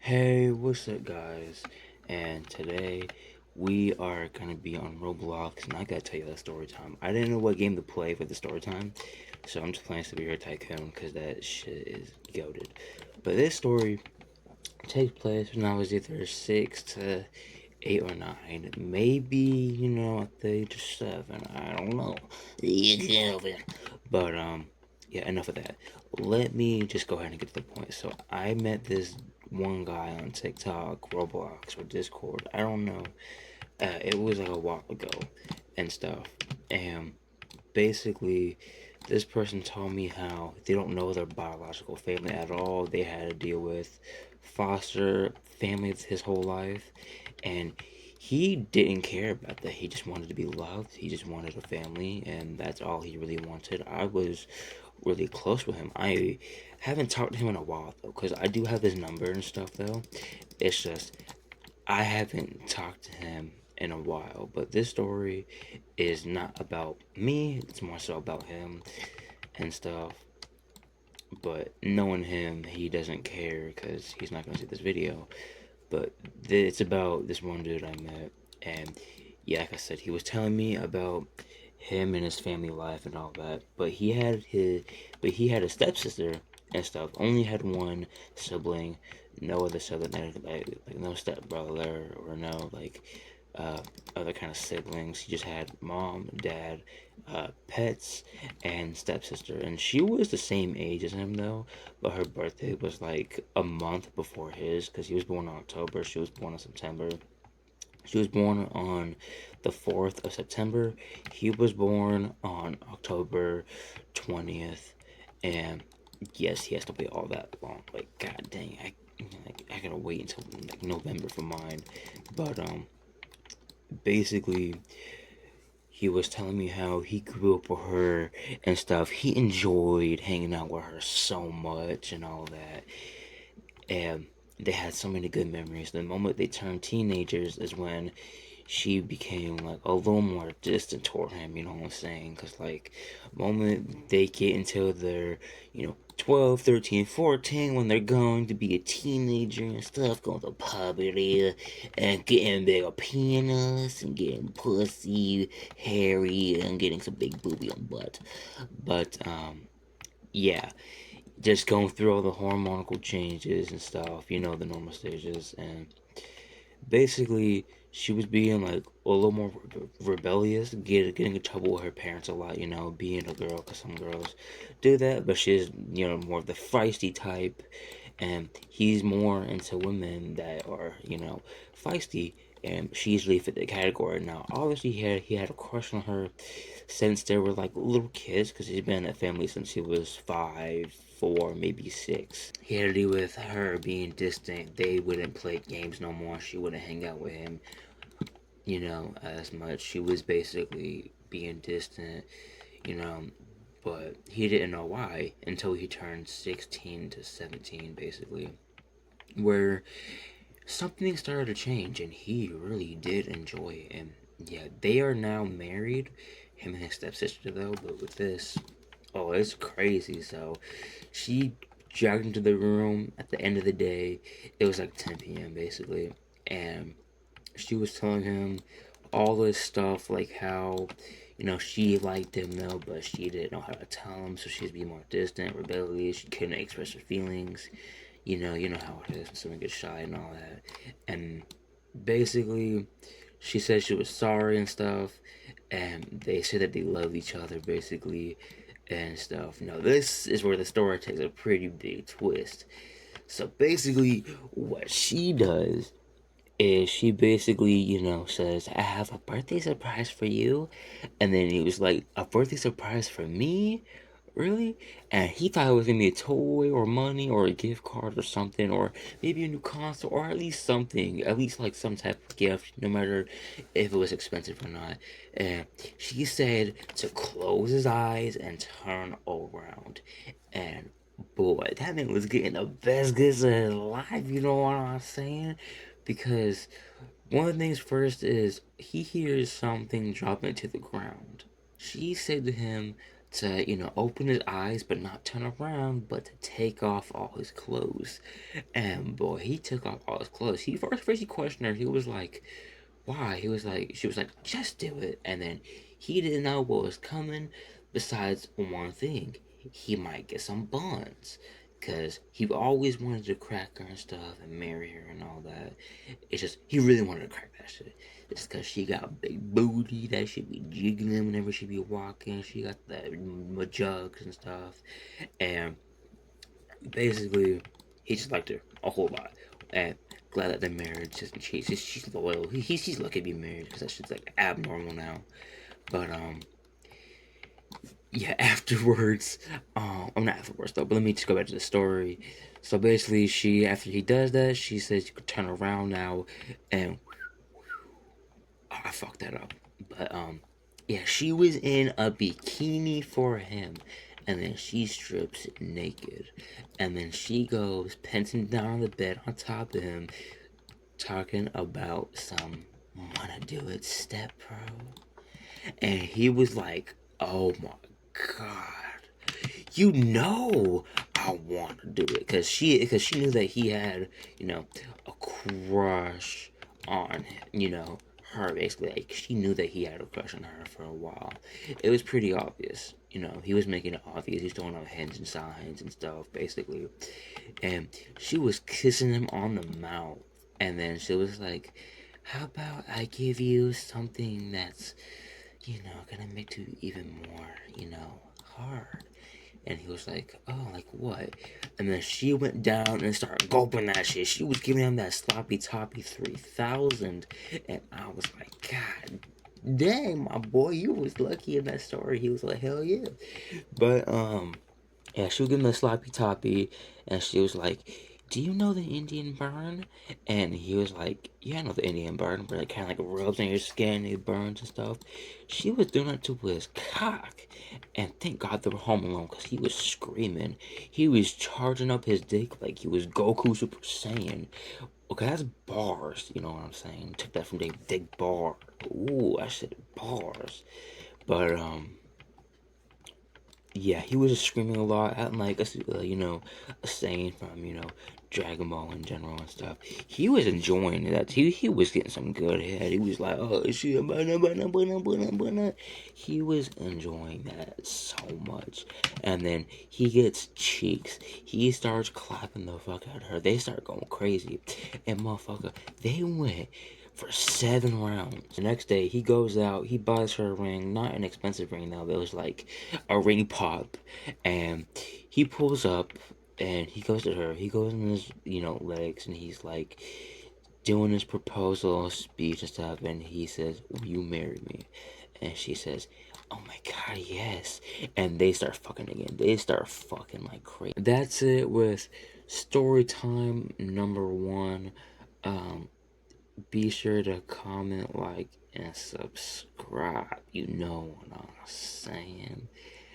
Hey, what's up, guys? And today we are gonna be on Roblox, and I gotta tell you that story time. I didn't know what game to play for the story time, so I'm just playing Superhero Tycoon because that shit is goaded. But this story takes place when I was either 6 to 8 or 9, maybe at the age of 7. I don't know. But yeah, enough of that. Let me just go ahead and get to the point. So I met this one guy on TikTok, Roblox, or Discord. I don't know. It was like a while ago and stuff. And basically, this person told me how they don't know their biological family at all. They had to deal with foster families his whole life, and he didn't care about that. He just wanted to be loved. He just wanted a family, and that's all he really wanted. I was really close with him. I haven't talked to him in a while though, because I do have his number and stuff though. It's just I haven't talked to him in a while, but this story is not about me, it's more so about him and stuff. But knowing him, he doesn't care because he's not gonna see this video. But it's about this one dude I met, and yeah, like I said, he was telling me about him and his family life and all that. But he had a stepsister and stuff. Only had one sibling, no other sibling, like no stepbrother or no uh, other kind of siblings. He just had mom, dad, pets, and stepsister. And she was the same age as him though, but her birthday was like a month before his because he was born in October. She was born in September. She was born on the 4th of September. He was born on October 20th. And yes, he has to wait all that long. Like, god dang, I gotta wait until like November for mine. But basically, he was telling me how he grew up with her and stuff. He enjoyed hanging out with her so much and all that. And they had so many good memories. The moment they turned teenagers is when she became like a little more distant toward him, you know what I'm saying? Because, like, moment they get into their, 12, 13, 14, when they're going to be a teenager and stuff, going to puberty and getting bigger penis and getting pussy, hairy, and getting some big booby on butt. But, yeah, just going through all the hormonal changes and stuff, the normal stages, and basically she was being like a little more rebellious, getting in trouble with her parents a lot, being a girl, because some girls do that, but she's more of the feisty type, and he's more into women that are feisty, and she usually fit the category. Now obviously he had a crush on her since they were like little kids, because he's been in that family since he was 5, 4, maybe 6. He had to deal with her being distant. They wouldn't play games no more. She wouldn't hang out with him, as much. She was basically being distant, you know, but he didn't know why until he turned 16 to 17, basically, where something started to change and he really did enjoy it. And yeah, they are now married, him and his stepsister, though, but with this, oh, it's crazy. So she jogged into the room at the end of the day. It was like 10 p.m. basically, and she was telling him all this stuff, like how she liked him though, but she didn't know how to tell him, so she'd be more distant, rebellious. She couldn't express her feelings. You know how it is when someone gets shy and all that. And basically, she said she was sorry and stuff, and they said that they loved each other basically and stuff. Now this is where the story takes a pretty big twist. So basically, what she does is she basically, says, I have a birthday surprise for you. And then he was like, a birthday surprise for me? Really? And he thought it was gonna be a toy or money or a gift card or something, or maybe a new console, or at least something, at least like some type of gift, no matter if it was expensive or not. And she said to close his eyes and turn around. And boy, that man was getting the best gifts of his life, you know what I'm saying? Because one of the things first is he hears something dropping to the ground. She said to him to, open his eyes but not turn around, but to take off all his clothes. And boy, he took off all his clothes. He questioned her. He was like, why? She was like, just do it. And then he didn't know what was coming besides one thing. He might get some buns. Because he always wanted to crack her and stuff and marry her and all that. It's just, he really wanted to crack that shit. It's because she got a big booty that should be jiggling whenever she be walking. She got that jugs and stuff. And basically, he just liked her a whole lot. And glad that they're married. Just she's loyal. He's lucky to be married because that shit's like abnormal now. But yeah. Afterwards, I'm not afterwards though. But let me just go back to the story. So basically, after he does that, she says you could turn around now, and I fucked that up. But yeah, she was in a bikini for him, and then she strips naked, and then she goes panting down on the bed on top of him, talking about some wanna do it step bro, and he was like, "Oh my god, I want to do it," because she knew that he had a crush on her. Basically, like, she knew that he had a crush on her for a while. It was pretty obvious. He was making it obvious. He's throwing out hints and signs and stuff, basically. And she was kissing him on the mouth, and then she was like, "How about I give you something that's gonna make you even more, hard?" And he was like, "Oh, like what?" And then she went down and started gulping that shit. She was giving him that sloppy toppy 3000. And I was like, God dang, my boy, you was lucky in that story. He was like, hell yeah. But yeah, she was giving him the sloppy toppy, and she was like, "Do you know the Indian burn?" And he was like, "Yeah, I know the Indian burn, but it kind of like rubs on your skin, it burns and stuff." She was doing it to his cock, and thank God they were home alone because he was screaming. He was charging up his dick like he was Goku Super Saiyan. Okay, that's bars, you know what I'm saying? Took that from Dick Bar. Ooh, I said bars. But yeah, he was just screaming a lot, acting like a saying from Dragon Ball in general and stuff. He was enjoying that. He was getting some good head. He was like, "Oh shit, bana." He was enjoying that so much. And then he gets cheeks. He starts clapping the fuck out of her. They start going crazy, and motherfucker, they went for 7 rounds. The next day, he goes out, he buys her a ring, not an expensive ring though, but it was like a ring pop, and he pulls up and he goes to her. He goes in his legs, and he's like doing his proposal speech and stuff, and he says, "Will you marry me?" And she says, "Oh my god, yes." And they start fucking again. They start fucking like crazy. That's it with story time number one. Be sure to comment, like, and subscribe. You know what I'm saying.